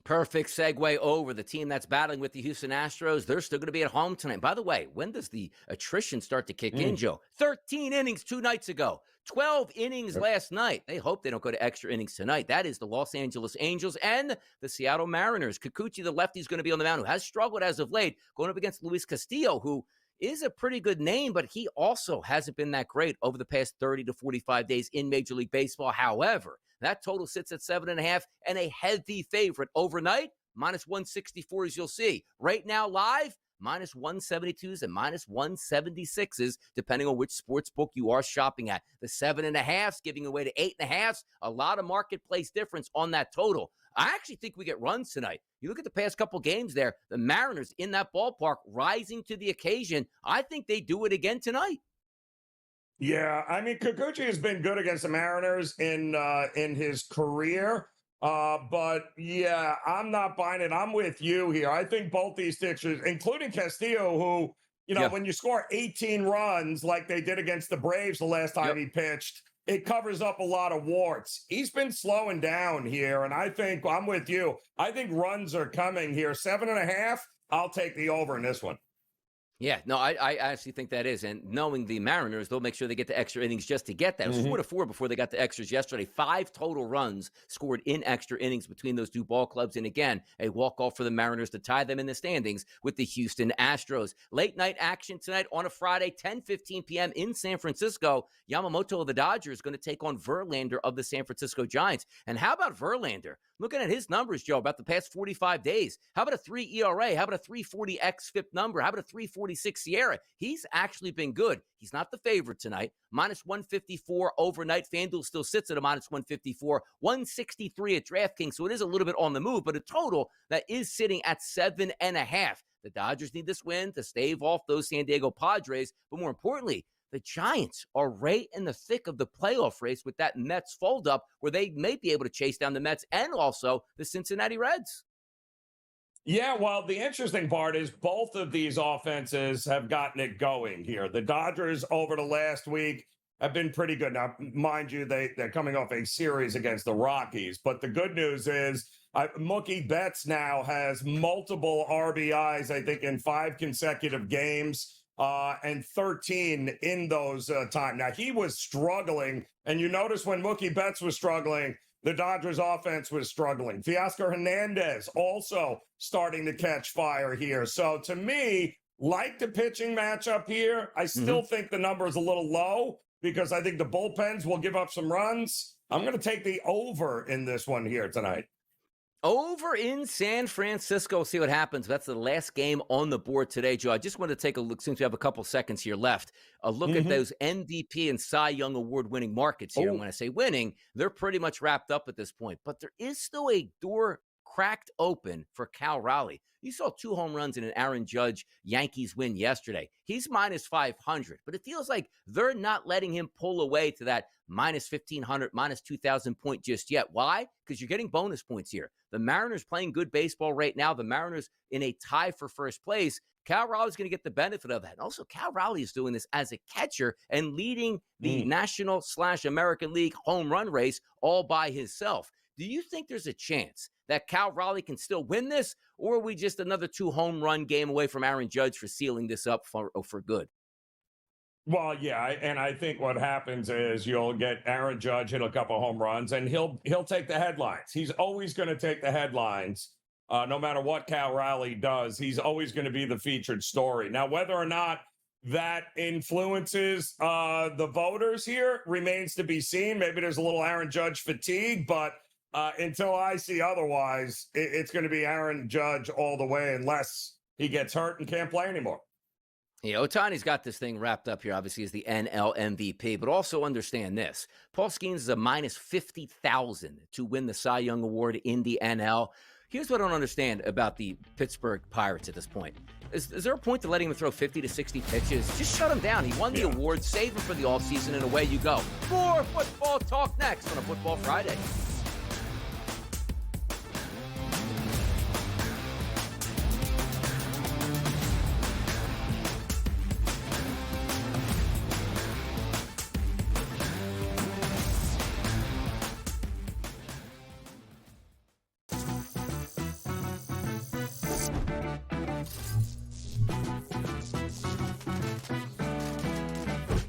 Perfect segue over. The team that's battling with the Houston Astros, they're still going to be at home tonight. By the way, when does the attrition start to kick in, Joe? 13 innings 2 nights ago. 12 innings last night. They hope they don't go to extra innings tonight. That is the Los Angeles Angels and the Seattle Mariners. Kikuchi, the lefty, is going to be on the mound, who has struggled as of late, going up against Luis Castillo, who is a pretty good name, but he also hasn't been that great over the past 30 to 45 days in Major League Baseball. However, that total sits at 7.5 and a heavy favorite overnight, minus 164, as you'll see. Right now, live, minus 172s and minus 176s, depending on which sports book you are shopping at. The 7.5s giving away to 8.5s, a lot of marketplace difference on that total. I actually think we get runs tonight. You look at the past couple games there, the Mariners in that ballpark rising to the occasion. I think they do it again tonight. Yeah, I mean, Kikuchi has been good against the Mariners in his career. But, yeah, I'm not buying it. I'm with you here. I think both these pitchers, including Castillo, who, when you score 18 runs like they did against the Braves the last time he pitched, it covers up a lot of warts. He's been slowing down here, and I think I'm with you. I think runs are coming here. 7.5, I'll take the over in this one. Yeah, no, I actually think that is. And knowing the Mariners, they'll make sure they get the extra innings just to get that. It was 4-4 before they got the extras yesterday. 5 total runs scored in extra innings between those two ball clubs. And again, a walk-off for the Mariners to tie them in the standings with the Houston Astros. Late night action tonight on a Friday, 10:15 p.m. in San Francisco. Yamamoto of the Dodgers is going to take on Verlander of the San Francisco Giants. And how about Verlander? Looking at his numbers, Joe, about the past 45 days. How about a 3 ERA? How about a 340 xFIP number? How about a 346 SIERA? He's actually been good. He's not the favorite tonight. Minus 154 overnight. FanDuel still sits at a minus 154. 163 at DraftKings, so it is a little bit on the move, but a total that is sitting at 7.5. The Dodgers need this win to stave off those San Diego Padres, but more importantly, the Giants are right in the thick of the playoff race with that Mets fold up where they may be able to chase down the Mets and also the Cincinnati Reds. Yeah, well, the interesting part is both of these offenses have gotten it going here. The Dodgers over the last week have been pretty good. Now, mind you, they're coming off a series against the Rockies. But the good news is Mookie Betts now has multiple RBIs, I think, in 5 consecutive games. And 13 in those time. Now, he was struggling, and you notice when Mookie Betts was struggling, the Dodgers offense was struggling. Teoscar Hernandez also starting to catch fire here. So, to me, like the pitching matchup here, I still think the number is a little low because I think the bullpens will give up some runs. I'm going to take the over in this one here tonight. Over in San Francisco. See what happens. That's the last game on the board today, Joe. I just want to take a look, since we have a couple seconds here left, a look at those MVP and Cy Young Award-winning markets here. And when I say winning, they're pretty much wrapped up at this point. But there is still a door cracked open for Cal Raleigh. You saw 2 home runs in an Aaron Judge Yankees win yesterday. He's minus 500, but it feels like they're not letting him pull away to that minus 1,500, minus 2,000 point just yet. Why? Because you're getting bonus points here. The Mariners playing good baseball right now. The Mariners in a tie for first place. Cal Raleigh's going to get the benefit of that. And also, Cal Raleigh is doing this as a catcher and leading the National/American League home run race all by himself. Do you think there's a chance that Cal Raleigh can still win this, or are we just another 2 home run game away from Aaron Judge for sealing this up for good? Well, yeah, and I think what happens is you'll get Aaron Judge hit a couple home runs, and he'll take the headlines. He's always going to take the headlines, no matter what Cal Raleigh does. He's always going to be the featured story. Now, whether or not that influences the voters here remains to be seen. Maybe there's a little Aaron Judge fatigue, but until I see otherwise, it's going to be Aaron Judge all the way unless he gets hurt and can't play anymore. Yeah, Ohtani's got this thing wrapped up here, obviously, as the NL MVP. But also understand this. Paul Skeens is a minus 50,000 to win the Cy Young Award in the NL. Here's what I don't understand about the Pittsburgh Pirates at this point. Is there a point to letting him throw 50 to 60 pitches? Just shut him down. He won the award. Save him for the offseason, and away you go. More football talk next on a Football Friday.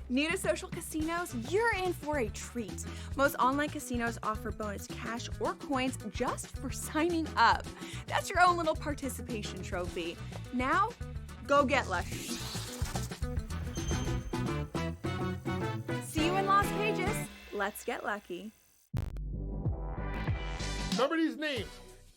New to social casinos? You're in for a treat. Most online casinos offer bonus cash or coins just for signing up. That's your own little participation trophy. Now, go get lucky. See you in Las Vegas. Let's get lucky. Remember these names: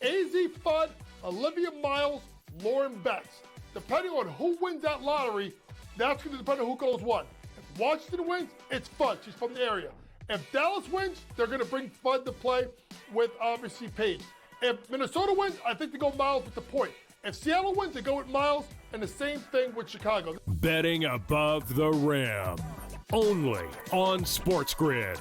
AZ Fudd, Olivia Miles, Lauren Betts. Depending on who wins that lottery, that's going to depend on who goes what. If Washington wins, it's Fudd. She's from the area. If Dallas wins, they're going to bring Fudd to play with, obviously, Paige. If Minnesota wins, I think they go Miles with the point. If Seattle wins, they go with Miles, and the same thing with Chicago. Betting above the rim. Only on SportsGrid.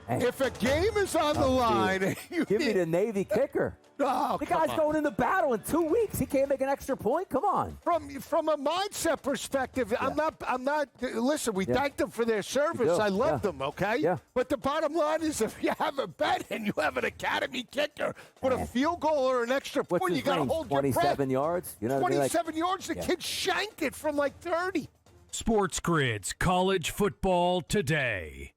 If a game is on the line, give me the Navy kicker. Oh, the guy's going into battle in 2 weeks. He can't make an extra point. Come on. From a mindset perspective, I'm not. Listen, we thank them for their service. I love them. Okay. Yeah. But the bottom line is, if you have a bet and you have an academy kicker with a field goal or an extra point, you got to hold your breath. 27 yards. You know, 27 yards. The kid shanked it from like 30. SportsGrid's College Football Today.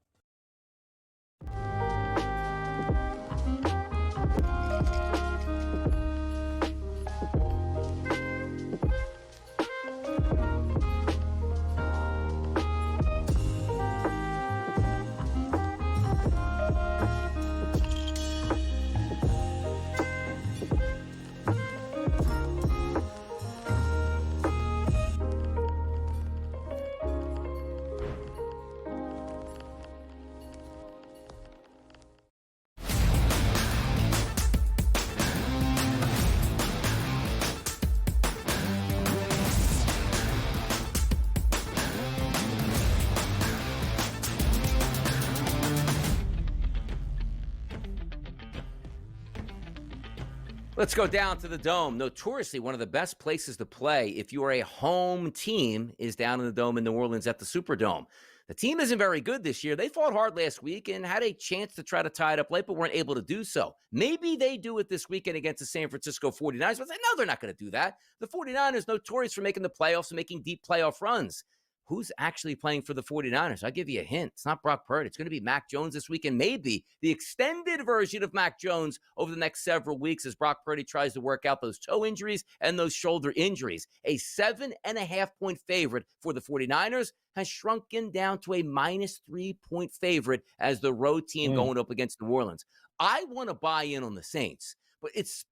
Let's go down to the Dome. Notoriously, one of the best places to play if you are a home team is down in the Dome in New Orleans at the Superdome. The team isn't very good this year. They fought hard last week and had a chance to try to tie it up late, but weren't able to do so. Maybe they do it this weekend against the San Francisco 49ers, but no, they're not going to do that. The 49ers notorious for making the playoffs and making deep playoff runs. who's actually playing for the 49ers? I'll give you a hint. It's not Brock Purdy. It's going to be Mac Jones this week, and maybe the extended version of Mac Jones over the next several weeks as Brock Purdy tries to work out those toe injuries and those shoulder injuries. A 7.5-point favorite for the 49ers has shrunken down to a -3-point favorite as the road team going up against New Orleans. I want to buy in on the Saints, but it's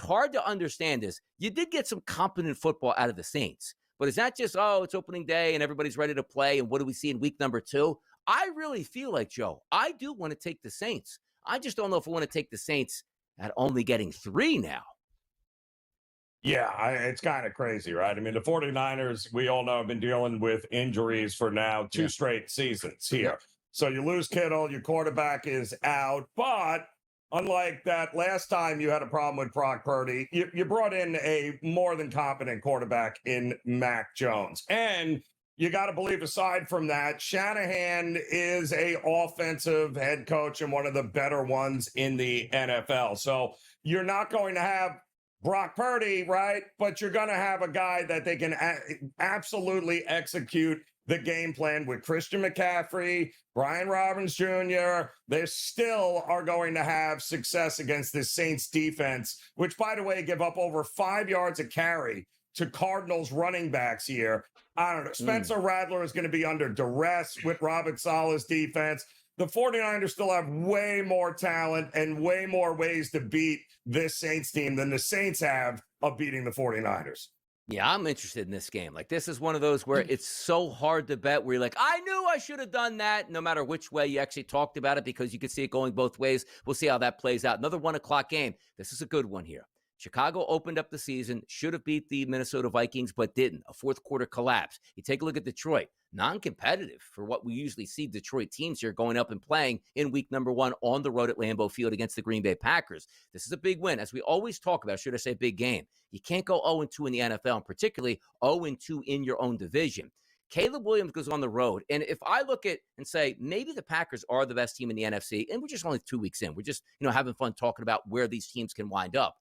hard to understand this. You did get some competent football out of the Saints. But is that just, it's opening day and everybody's ready to play, and what do we see in week number 2? I really feel like, Joe, I do want to take the Saints. I just don't know if I want to take the Saints at only getting 3 now. Yeah, it's kind of crazy, right? I mean, the 49ers, we all know, have been dealing with injuries for now 2 straight seasons here. Yeah. So you lose Kittle, your quarterback is out, but unlike that last time you had a problem with Brock Purdy, you brought in a more than competent quarterback in Mac Jones. And you got to believe, aside from that, Shanahan is a offensive head coach and one of the better ones in the NFL. So you're not going to have Brock Purdy, right? But you're going to have a guy that they can absolutely execute the game plan with Christian McCaffrey, Brian Robbins Jr. They still are going to have success against this Saints defense, which, by the way, give up over 5 yards a carry to Cardinals running backs here. I don't know. Spencer Rattler is going to be under duress with Robert Saleh's defense. The 49ers still have way more talent and way more ways to beat this Saints team than the Saints have of beating the 49ers. Yeah, I'm interested in this game. Like, this is one of those where it's so hard to bet, where you're like, I knew I should have done that, no matter which way you actually talked about it, because you could see it going both ways. We'll see how that plays out. Another 1 o'clock game. This is a good one here. Chicago opened up the season, should have beat the Minnesota Vikings, but didn't. A fourth quarter collapse. You take a look at Detroit, non-competitive for what we usually see Detroit teams here going up and playing in week number 1 on the road at Lambeau Field against the Green Bay Packers. This is a big win. As we always talk about, should I say big game, you can't go 0-2 in the NFL, and particularly 0-2 in your own division. Caleb Williams goes on the road, and if I look at and say maybe the Packers are the best team in the NFC, and we're just only 2 weeks in, we're just having fun talking about where these teams can wind up.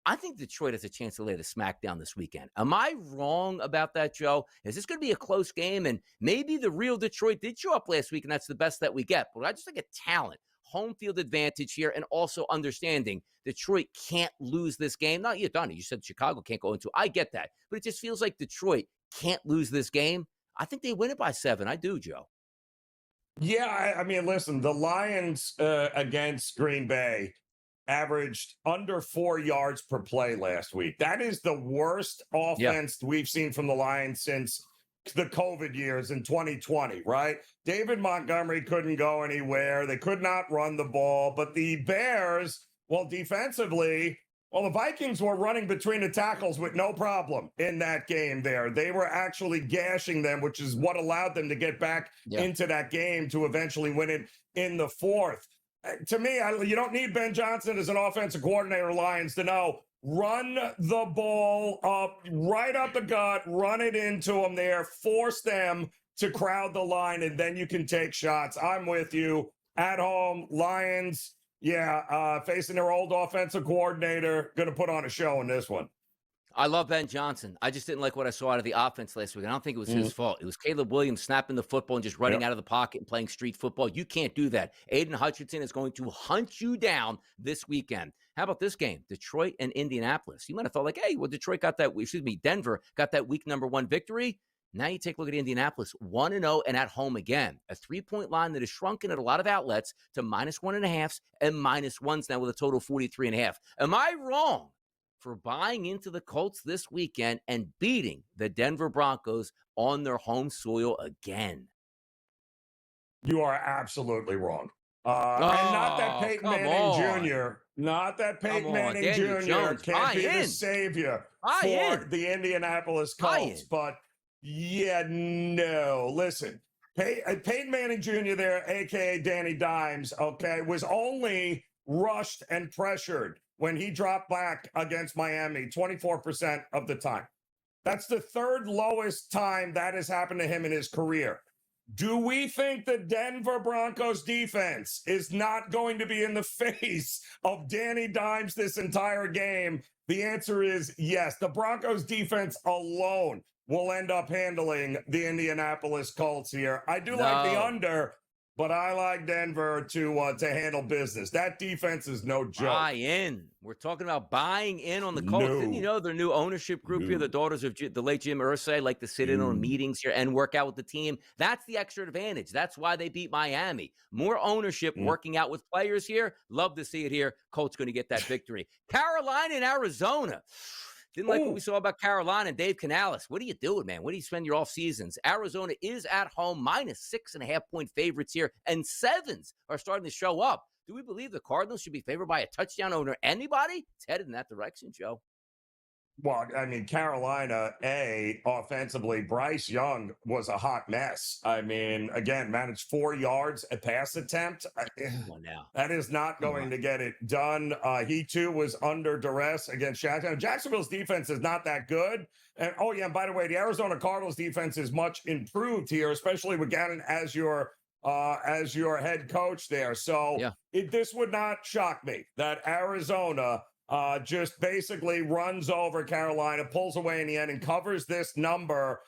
I think Detroit has a chance to lay the smack down this weekend. Am I wrong about that, Joe? Is this going to be a close game? And maybe the real Detroit did show up last week, and that's the best that we get. But I just like a talent, home field advantage here, and also understanding Detroit can't lose this game. Not you, Donnie. You said Chicago can't go into. I get that. But it just feels like Detroit can't lose this game. I think they win it by 7. I do, Joe. Yeah, I mean, listen, the Lions against Green Bay averaged under 4 yards per play last week. That is the worst offense we've seen from the Lions since the COVID years in 2020, right? David Montgomery couldn't go anywhere. They could not run the ball. But the Bears, defensively, the Vikings were running between the tackles with no problem in that game there. They were actually gashing them, which is what allowed them to get back into that game to eventually win it in the 4th. To me, you don't need Ben Johnson as an offensive coordinator of Lions to know. Run the ball up, right up the gut, run it into them there, force them to crowd the line, and then you can take shots. I'm with you. At home, Lions, facing their old offensive coordinator, going to put on a show in this one. I love Ben Johnson. I just didn't like what I saw out of the offense last week. I don't think it was his fault. It was Caleb Williams snapping the football and just running out of the pocket and playing street football. You can't do that. Aiden Hutchinson is going to hunt you down this weekend. How about this game? Detroit and Indianapolis. You might have thought like, hey, Denver got that week number 1 victory. Now you take a look at Indianapolis, 1-0 and at home again. A 3-point line that is shrunken at a lot of outlets to -1.5 and -1s now with a total of 43.5. Am I wrong for buying into the Colts this weekend and beating the Denver Broncos on their home soil again? You are absolutely wrong. And not that Peyton Manning Jr. Can't be the savior for the Indianapolis Colts. But listen, Peyton Manning Jr. there, a.k.a. Danny Dimes, was only rushed and pressured when he dropped back against Miami 24% of the time. That's the 3rd lowest time that has happened to him in his career. Do we think the Denver Broncos defense is not going to be in the face of Danny Dimes this entire game? The answer is yes. The Broncos defense alone will end up handling the Indianapolis Colts here. I do like the under, but I like Denver to handle business. That defense is no joke. Buy in. We're talking about buying in on the Colts. Didn't you know their new ownership group here, the daughters of the late Jim Irsay, like to sit in on meetings here and work out with the team? That's the extra advantage. That's why they beat Miami. More ownership working out with players here. Love to see it here. Colts going to get that victory. Carolina and Arizona. Didn't like what we saw about Carolina and Dave Canales. What are you doing, man? What do you spend your off seasons? Arizona is at home, minus 6.5-point favorites here, and 7s are starting to show up. Do we believe the Cardinals should be favored by a touchdown over anybody? It's headed in that direction, Joe. Well, I mean, Carolina, offensively, Bryce Young was a hot mess. I mean, again, managed 4 yards a pass attempt. That is not going to get it done. He, too, was under duress against Jacksonville. Jacksonville's defense is not that good. And, and by the way, the Arizona Cardinals defense is much improved here, especially with Gannon as your head coach there. So this would not shock me that Arizona just basically runs over Carolina, pulls away in the end, and covers this number.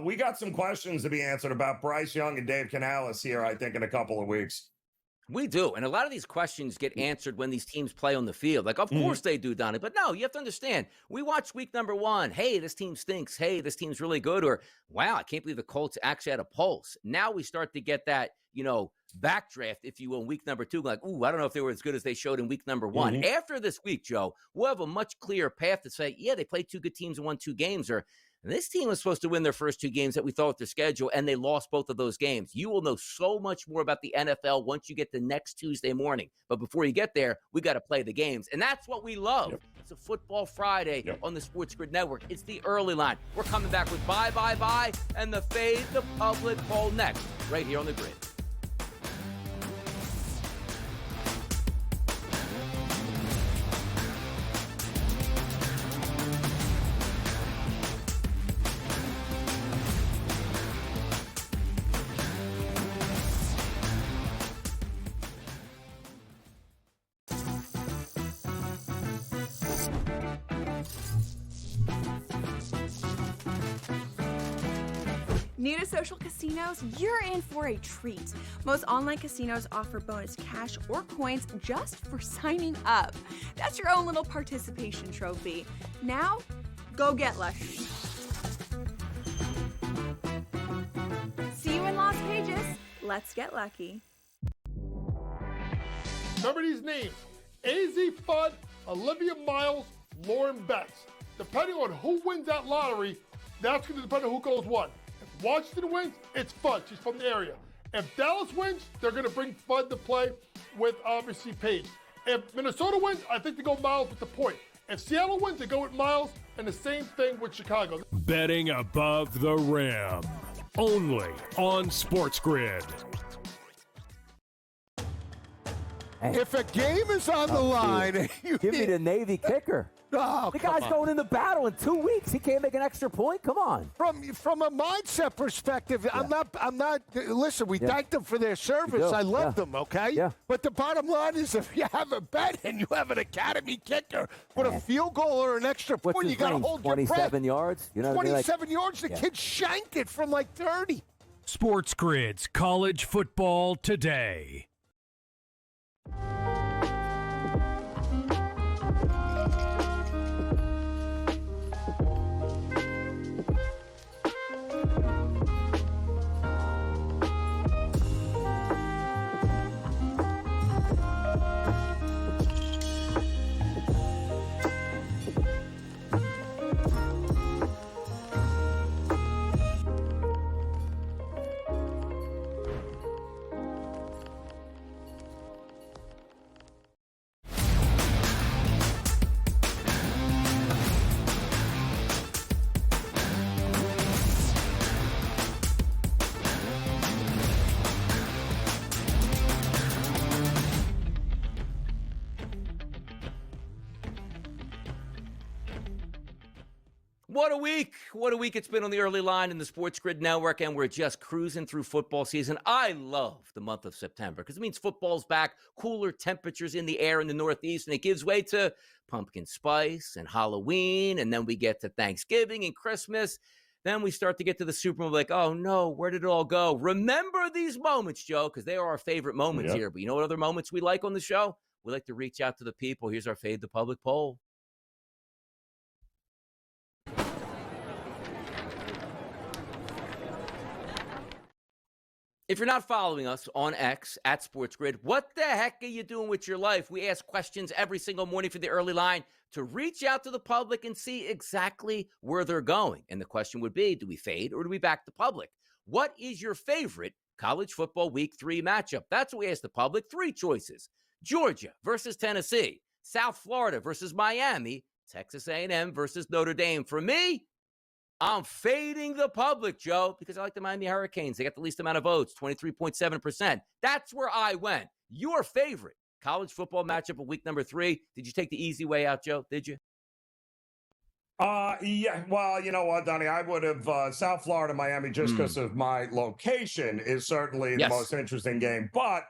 We got some questions to be answered about Bryce Young and Dave Canales here, I think, in a couple of weeks. We do. And a lot of these questions get answered when these teams play on the field. Like, of course they do, Donnie. But no, you have to understand. We watched week number 1. Hey, this team stinks. Hey, this team's really good. Or, wow, I can't believe the Colts actually had a pulse. Now we start to get that, backdraft, if you will, in week number 2. Like, ooh, I don't know if they were as good as they showed in week number 1. After this week, Joe, we'll have a much clearer path to say, yeah, they played 2 good teams and won 2 games. Or this team was supposed to win their first 2 games that we thought with their schedule, and they lost both of those games. You will know so much more about the NFL once you get to next Tuesday morning. But before you get there, we got to play the games. And that's what we love. It's a Football Friday on the SportsGrid Network. It's the early line. We're coming back with Bye, and the Fade the Public poll next, right here on the Grid. New to social casinos? You're in for a treat. Most online casinos offer bonus cash or coins just for signing up. That's your own little participation trophy. Now, go get lucky. See you in Las Vegas. Let's get lucky. Remember these names: AZ Fudd, Olivia Miles, Lauren Betts. Depending on who wins that lottery, that's going to depend on who goes what. If Washington wins, it's Fudd. She's from the area. If Dallas wins, they're going to bring Fudd to play with, obviously, Paige. If Minnesota wins, I think they go Miles with the point. If Seattle wins, they go with Miles, and the same thing with Chicago. Betting above the rim. Only on SportsGrid. If a game is on the line, give me the Navy kicker. Oh, the guy's going in the battle in 2 weeks. He can't make an extra point. Come on. From a mindset perspective, I'm not. Listen, we thank them for their service. I love them. Okay. Yeah. But the bottom line is, if you have a bet and you have an academy kicker with a field goal or an extra point, you got to hold your breath. 27 yards. 27 yards. The kid shanked it from like 30. SportsGrid's College Football Today. What a week it's been on the early line in the SportsGrid Network, and we're just cruising through football season. I love the month of September because it means football's back, cooler temperatures in the air in the Northeast, and it gives way to pumpkin spice and Halloween, and then we get to Thanksgiving and Christmas. Then we start to get to the Super Bowl, like, oh no, where did it all go? Remember these moments, Joe, because they are our favorite moments here. But you know what other moments we like on the show? We like to reach out to the people. Here's our Fade the Public poll. If you're not following us on X at SportsGrid, what the heck are you doing with your life? We ask questions every single morning for the early line to reach out to the public and see exactly where they're going. And the question would be, do we fade or do we back the public? What is your favorite college football week 3 matchup? That's what we ask the public. 3 choices: Georgia versus Tennessee, South Florida versus Miami, Texas A&M versus Notre Dame. For me, I'm fading the public, Joe, because I like the Miami Hurricanes. They got the least amount of votes, 23.7%. That's where I went. Your favorite college football matchup of week number 3. Did you take the easy way out, Joe? Did you? Yeah. Well, you know what, Donnie? I would have South Florida, Miami, just because of my location is certainly the most interesting game. But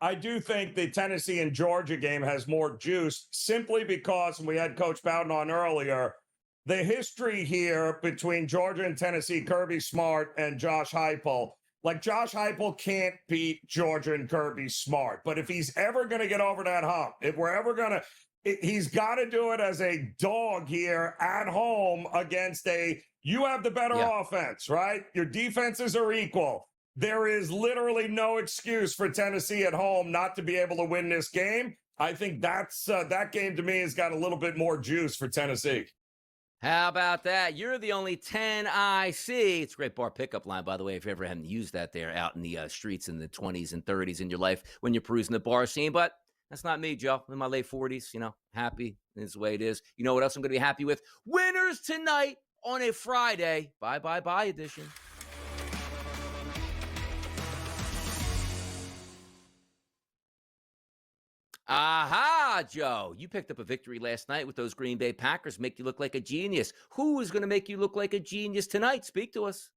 I do think the Tennessee and Georgia game has more juice simply because, and we had Coach Bowden on earlier, the history here between Georgia and Tennessee, Kirby Smart and Josh Heupel, like Josh Heupel can't beat Georgia and Kirby Smart. But if he's ever going to get over that hump, if we're ever going to, he's got to do it as a dog here at home against you have the better offense, right? Your defenses are equal. There is literally no excuse for Tennessee at home not to be able to win this game. I think that's that game to me has got a little bit more juice for Tennessee. How about that? You're the only 10 I see. It's a great bar pickup line, by the way, if you ever hadn't used that there out in the streets in the 20s and 30s in your life when you're perusing the bar scene. But that's not me, Joe. I'm in my late 40s, happy. It's the way it is. You know what else I'm going to be happy with? Winners tonight on a Friday. Bye, bye, bye edition. Aha, Joe. You picked up a victory last night with those Green Bay Packers. Make you look like a genius. Who is going to make you look like a genius tonight? Speak to us.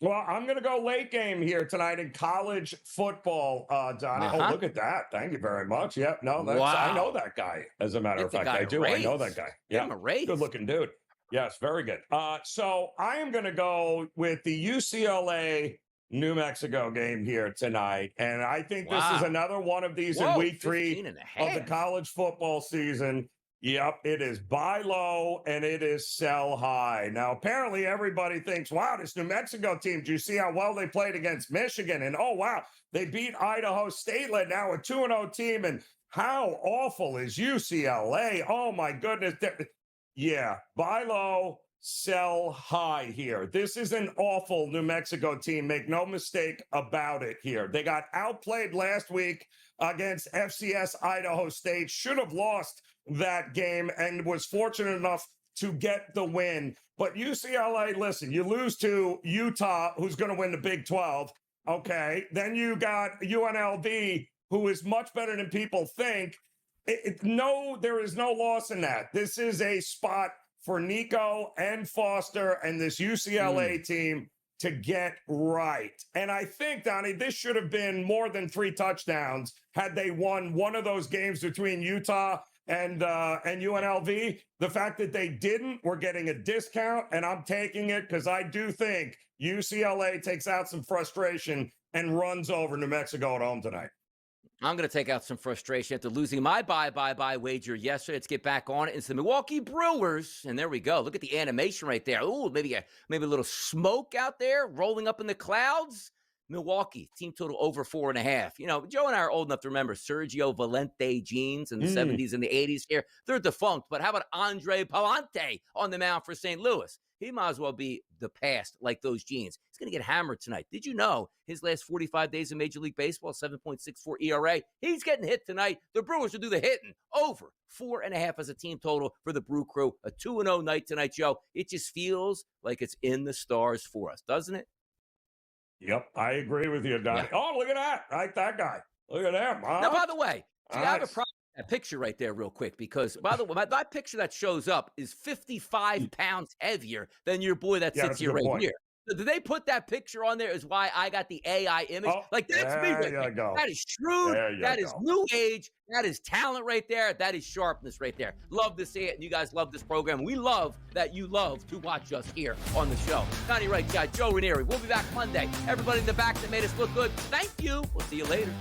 Well, I'm going to go late game here tonight in college football, Donnie. Oh, look at that. Thank you very much. Yep. No, that's I know that guy, as a matter of fact. I do. I know that guy. Yeah. Good looking dude. Yes, very good. So I am going to go with the UCLA New Mexico game here tonight. And I think this is another one of these in week 3 of the college football season. Yep, it is buy low and it is sell high. Now, apparently everybody thinks, wow, this New Mexico team, do you see how well they played against Michigan? And oh, wow, they beat Idaho State, now a 2-0 team. And how awful is UCLA? Oh, my goodness. Yeah, buy low, sell high here. This is an awful New Mexico team. Make no mistake about it here. They got outplayed last week against FCS Idaho State. Should have lost that game and was fortunate enough to get the win. But UCLA, listen, you lose to Utah, who's going to win the Big 12. Okay. Then you got UNLV, who is much better than people think. There is no loss in that. This is a spot for Nico and Foster and this UCLA team to get right. And I think, Donnie, this should have been more than 3 touchdowns had they won one of those games between Utah and UNLV. The fact that they didn't, we're getting a discount, and I'm taking it because I do think UCLA takes out some frustration and runs over New Mexico at home tonight. I'm going to take out some frustration after losing my buy wager yesterday. Let's get back on it. It's the Milwaukee Brewers, and there we go. Look at the animation right there. Ooh, maybe a little smoke out there rolling up in the clouds. Milwaukee, team total over 4.5. Joe and I are old enough to remember Sergio Valente jeans in the 70s and the 80s here. They're defunct, but how about Andre Palante on the mound for St. Louis? He might as well be the past like those jeans. He's going to get hammered tonight. Did you know his last 45 days in Major League Baseball, 7.64 ERA? He's getting hit tonight. The Brewers will do the hitting. Over 4.5 as a team total for the Brew Crew. A 2-0 night tonight, Joe. It just feels like it's in the stars for us, doesn't it? Yep, I agree with you, Donnie. Yeah. Oh, look at that. Like that guy. Look at him. Huh? Now, by the way, I have a problem with that picture right there real quick because, by the way, that picture that shows up is 55 pounds heavier than your boy that sits here right here. So did they put that picture on there is why I got the AI image? Like, that's me right there. Go. That is shrewd. That is new age. That is talent right there. That is sharpness right there. Love to see it, and you guys love this program. We love that you love to watch us here on the show. Donnie Wright, Joe Ranieri. We'll be back Monday. Everybody in the back that made us look good, thank you. We'll see you later.